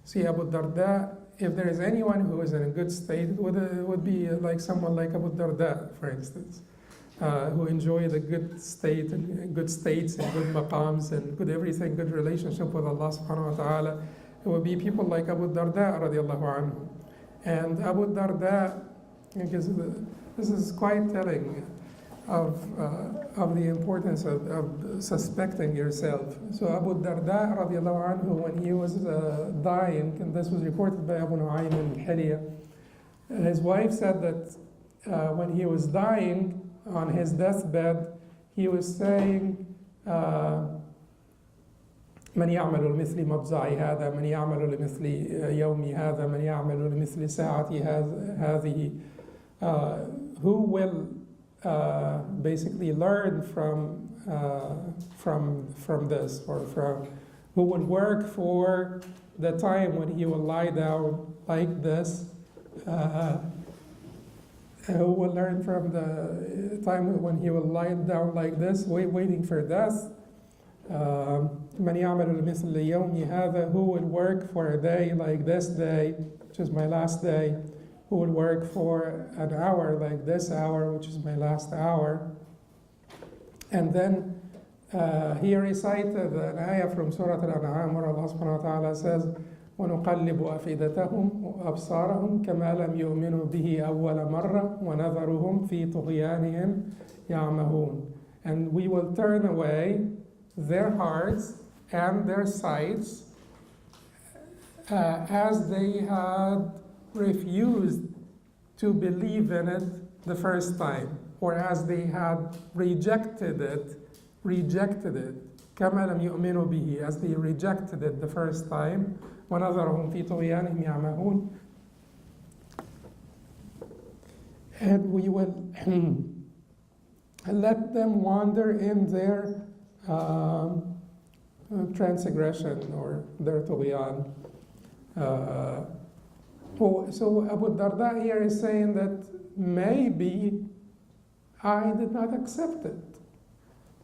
See, Abu Darda, if there is anyone who is in a good state, it would be like someone like Abu Darda, for instance, who enjoy the good state and good states and good maqams and good everything, good relationship with Allah subhanahu wa ta'ala. It would be people like Abu Darda radiallahu anhu. And Abu Darda, because this is quite telling of the importance of suspecting yourself. So Abu Darda radiallahu anhu, when he was dying, and this was reported by Abu Nu'aym al-Hilya, his wife said that when he was dying on his deathbed, he was saying, من يعمل لمثل مضجعي هذا من يعمل لمثل يومي هذا من يعمل لمثل ساعتي هذه. Who will basically learn from this, or who will work for the time when he will lie down like this, who will learn from the time when he will lie down like this, waiting for death. من يعمل لمثل يومي هذا, who will work for a day like this day, which is my last day, who would work for an hour like this hour, which is my last hour. And then he recited an ayah from Surah Al-An'am where Allah subhanahu wa ta'ala says, وَنُقَلِّبُ أَفِئِدَتَهُم وَأَبْصَارَهُم كَمَا لَمْ يُؤْمِنُوا بِهِ أَوَّلَ مَرَّةٍ وَنَذَرُهُم فِي طُغْيَانِهِمْ يَعْمَهُونَ. And we will turn away their hearts and their sights as they had refused to believe in it the first time, or as they had rejected it, كما لم يؤمنوا به, as they rejected it the first time. وَنَذَرَهُمْ فِي طُغْيَانِهِمْ يَعْمَهُونَ. And we will let them wander in their transgression or their tughyan. So Abu Darda here is saying that maybe I did not accept it.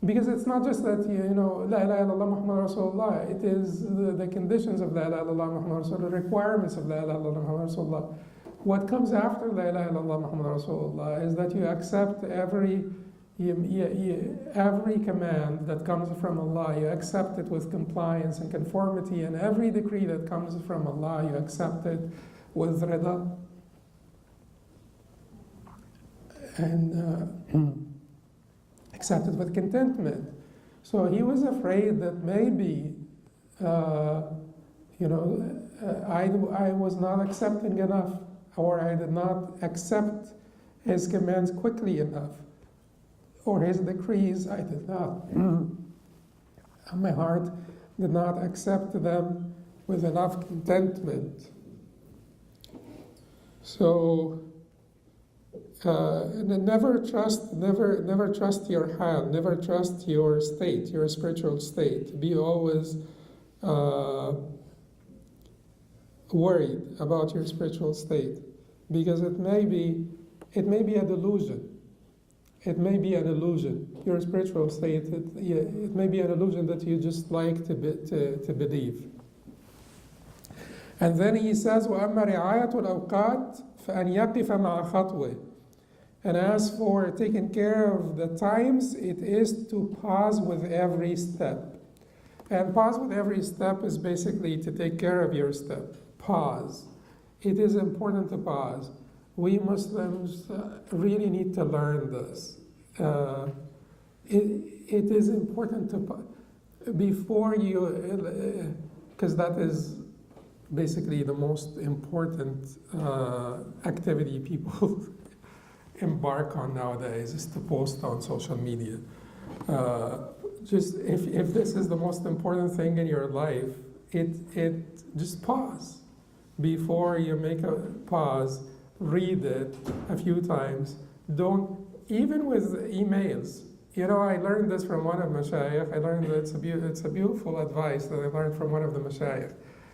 Because it's not just that, La ilaha illallah Muhammad Rasulullah. It is the conditions of La ilaha illallah Muhammad Rasulullah, the requirements of La ilaha illallah Muhammad Rasulullah. What comes after La ilaha illallah Muhammad Rasulullah is that you accept every command that comes from Allah, you accept it with compliance and conformity, and every decree that comes from Allah, you accept it with rida. And accept it with contentment. So he was afraid that maybe, I was not accepting enough, or I did not accept his commands quickly enough, or his decrees, I did not. My heart did not accept them with enough contentment. So, never trust your hal, never trust your state, your spiritual state. Be always worried about your spiritual state, because it may be a delusion. It may be an illusion. Your spiritual state, it may be an illusion that you just like to believe. And then he says, وَأَمَّا رِعَايَةُ الْأَوْقَاتِ فَأَنْ يَقِفَ مَعَ خَطْوِهِ. And as for taking care of the times, it is to pause with every step. And pause with every step is basically to take care of your step. Pause. It is important to pause. We Muslims really need to learn this. It is important to, before you, because that is basically the most important activity people embark on nowadays, is to post on social media. Just if this is the most important thing in your life, it just pause. Before you make a pause, read it a few times. Don't, even with emails. You know, I learned this from one of Mashayikh. I learned that it's a beautiful advice that I learned from one of the Mashayikh.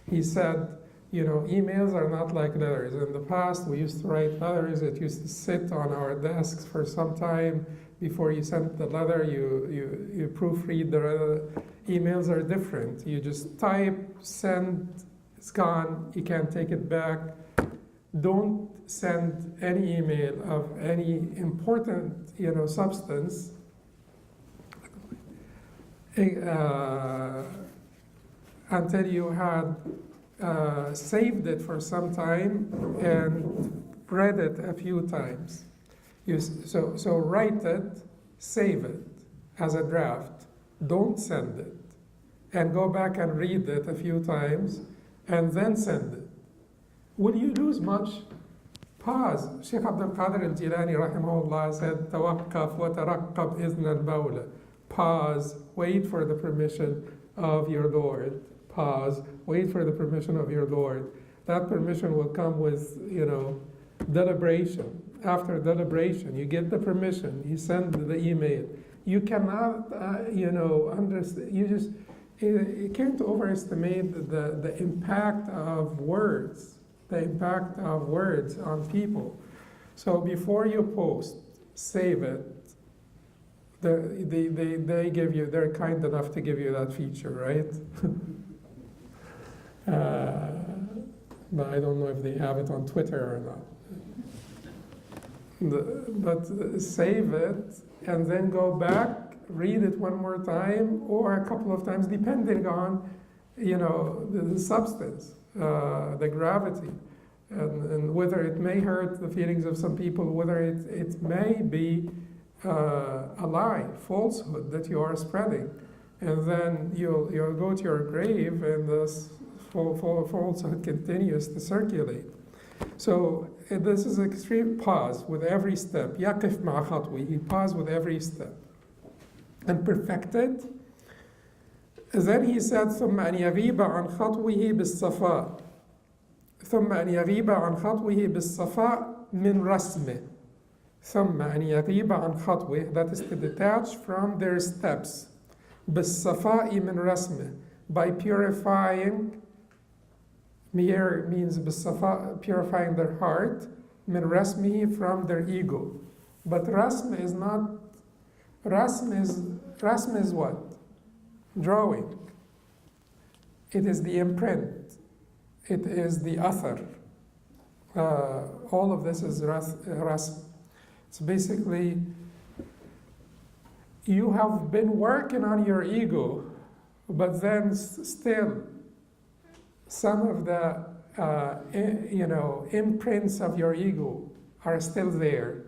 He said, you know, emails are not like letters. In the past, we used to write letters. It used to sit on our desks for some time. Before you sent the letter, you proofread the letter. Emails are different. You just type, send, it's gone. You can't take it back. Don't send any email of any important, you know, substance until you had saved it for some time and read it a few times. So write it, save it as a draft. Don't send it. And go back and read it a few times and then send it. Will you lose much? Pause. Sheikh Abdul Qadir al-Jilani rahimahullah said, "Tawaqqaf wa taraqqab izn al-Mawla." Pause, wait for the permission of your Lord. Pause, wait for the permission of your Lord. That permission will come with, you know, deliberation. After deliberation, you get the permission, you send the email. You cannot, you know, understand, you can't overestimate the impact of words. The impact of words on people. So before you post, save it. They give you, they're kind enough to give you that feature, right? But I don't know if they have it on Twitter or not. But save it and then go back, read it one more time or a couple of times, depending on, you know, the substance. The gravity, and whether it may hurt the feelings of some people, whether it may be a lie, falsehood that you are spreading, and then you'll go to your grave, and this falsehood continues to circulate. So this is extreme pause with every step. يقف مع خطوه, pause with every step, and perfect it. Then he said, ثم أن يغيب عن خطوه بالصفاء ثم أن يغيب عن خطوه بالصفاء من رسمه ثم أن يغيب عن خطوه, that is to detach from their steps, بالصفاء من رسمه, by purifying. Here means بالصفاء, purifying their heart, من رسمه, from their ego. But rasm is not, rasm is what? Drawing. It is the imprint. It is the author. All of this is rasm. It's basically, you have been working on your ego, but then still some of the imprints of your ego are still there,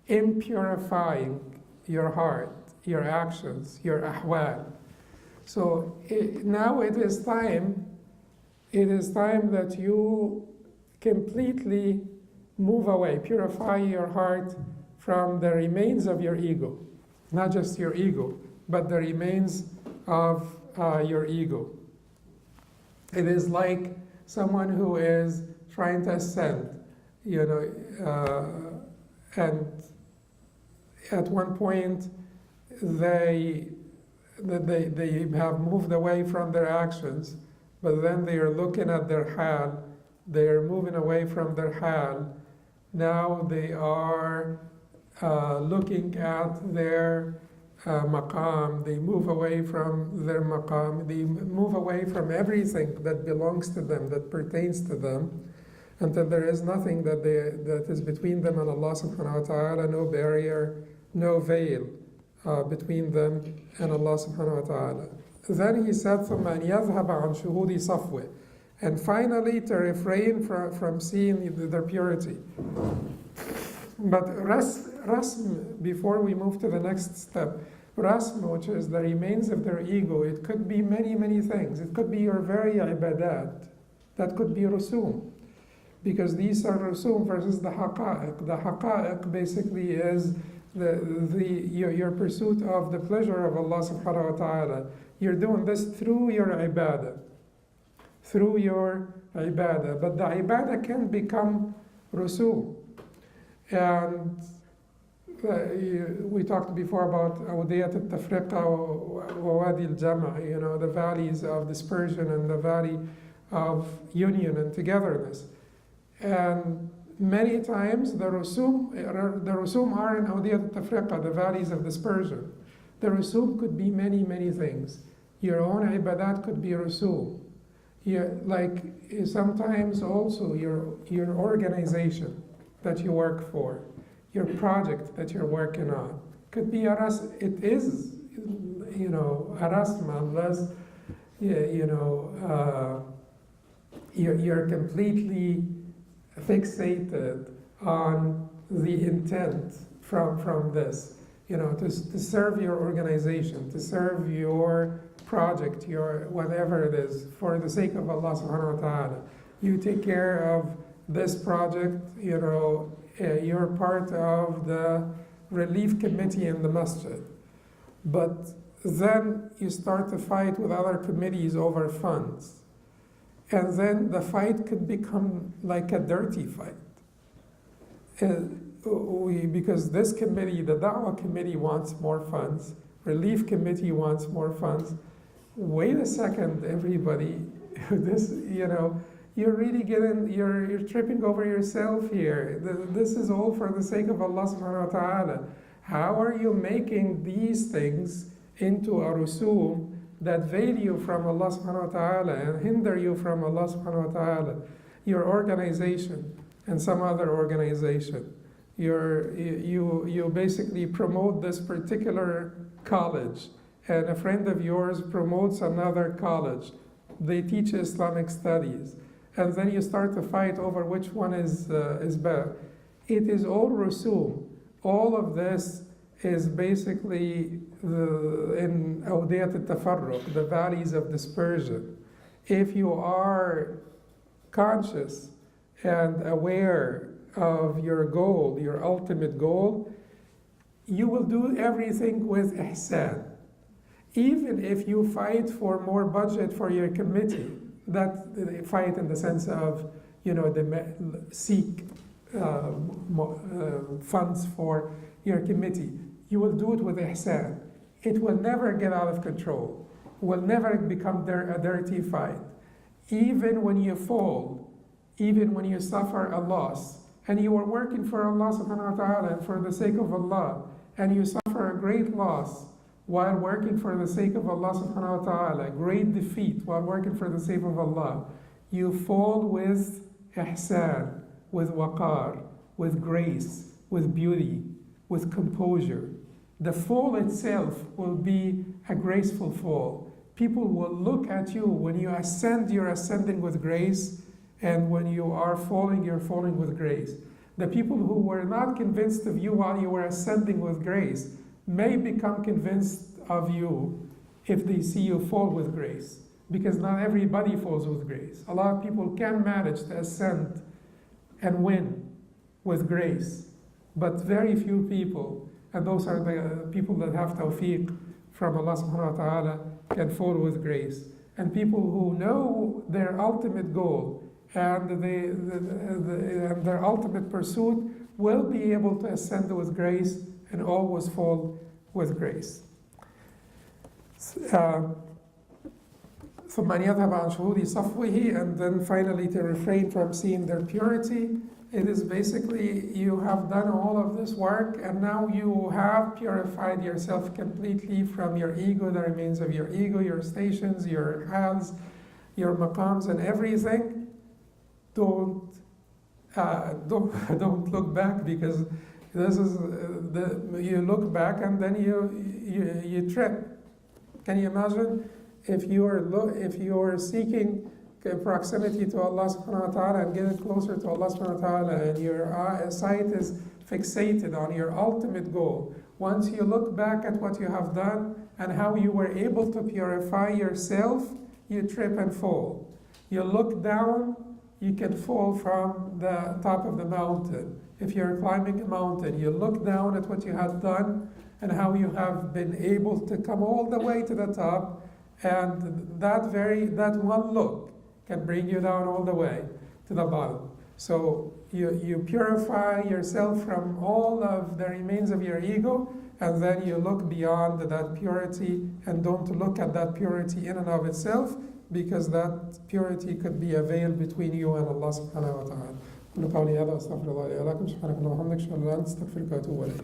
impurifying your heart, your actions, your ahwal. So now it is time that you completely move away, purify your heart from the remains of your ego. Not just your ego, but the remains of your ego. It is like someone who is trying to ascend, and at one point they have moved away from their actions, but then they are looking at their hal, they are moving away from their hal. Now they are looking at their maqam, they move away from their maqam, they move away from everything that belongs to them, that pertains to them, until there is nothing that is between them and Allah subhanahu wa ta'ala, no barrier, no veil between them and Allah subhanahu wa ta'ala. Then he said, ثُمَّ أَنْ يَذْهَبَ عَنْ شُهُودِ صَفْوِهِ, and finally to refrain from seeing their purity. But rasm, before we move to the next step, rasm, which is the remains of their ego, it could be many, many things. It could be your very ibadat. That could be rusum. Because these are rusum versus the haqa'iq. The haqa'iq basically is your pursuit of the pleasure of Allah subhanahu wa ta'ala. You're doing this through your ibadah. through your ibadah. But the ibadah can become rusum. And we talked before about awdiyat al-tafriqa wa wadi al-jama', the valleys of dispersion and the valley of union and togetherness. And many times the rusum are in awdiyat al-tafriqa, the valleys of dispersion. The rusum could be many, many things. Your own ibadat could be rusum. Like sometimes also your organization that you work for, your project that you're working on, could be a rasm. It is, a rasm, unless you're completely fixated on the intent from this, to serve your organization, to serve your project, your whatever it is, for the sake of Allah subhanahu wa ta'ala. You take care of this project, you're part of the relief committee in the masjid. But then you start to fight with other committees over funds. And then the fight could become like a dirty fight. Because this committee, the Da'wah committee, wants more funds, relief committee wants more funds. Wait a second, everybody. You're really you're tripping over yourself here. This is all for the sake of Allah subhanahu wa ta'ala. How are you making these things into a rusum that veil you from Allah subhanahu wa ta'ala and hinder you from Allah subhanahu wa ta'ala? Your organization and some other organization. You basically promote this particular college, and a friend of yours promotes another college. They teach Islamic studies. And then you start to fight over which one is better. It is all rusum. All of this is basically in awdiyat al-tafarruq, the valleys of dispersion. If you are conscious and aware of your goal, your ultimate goal, you will do everything with ihsan. Even if you fight for more budget for your committee, that fight in the sense of, seek funds for your committee, you will do it with ihsan. It will never get out of control, will never become a dirty fight. Even when you fall, even when you suffer a loss, and you are working for Allah subhanahu wa ta'ala and for the sake of Allah, and you suffer a great loss while working for the sake of Allah subhanahu wa ta'ala, great defeat while working for the sake of Allah, you fall with ihsan, with waqar, with grace, with beauty, with composure. The fall itself will be a graceful fall. People will look at you. When you ascend, you're ascending with grace, and when you are falling, you're falling with grace. The people who were not convinced of you while you were ascending with grace may become convinced of you if they see you fall with grace, because not everybody falls with grace. A lot of people can manage to ascend and win with grace, but very few people, and those are the people that have tawfiq from Allah subhanahu wa ta'ala, can fall with grace. And people who know their ultimate goal and their ultimate pursuit will be able to ascend with grace and always fall with grace. ثم أن يذهب عن شهود صفوه, and then finally to refrain from seeing their purity. It is basically, you have done all of this work and now you have purified yourself completely from your ego, the remains of your ego, your stations, your hals, your maqams and everything. Don't look back, because this is you look back and then you trip. Can you imagine if you are seeking proximity to Allah subhanahu wa ta'ala and getting closer to Allah subhanahu wa ta'ala, and your sight is fixated on your ultimate goal. Once you look back at what you have done and how you were able to purify yourself, you trip and fall. You look down, you can fall from the top of the mountain. If you're climbing a mountain, you look down at what you have done and how you have been able to come all the way to the top, and that one look can bring you down all the way to the bottom. So you purify yourself from all of the remains of your ego, and then you look beyond that purity and don't look at that purity in and of itself, because that purity could be a veil between you and Allah subhanahu wa ta'ala. قولي هذا أستغفر الله لي ولكم سبحانك اللهم وبحمدك أشهد أن لا إله إلا أنت أستغفرك وأتوب إليك.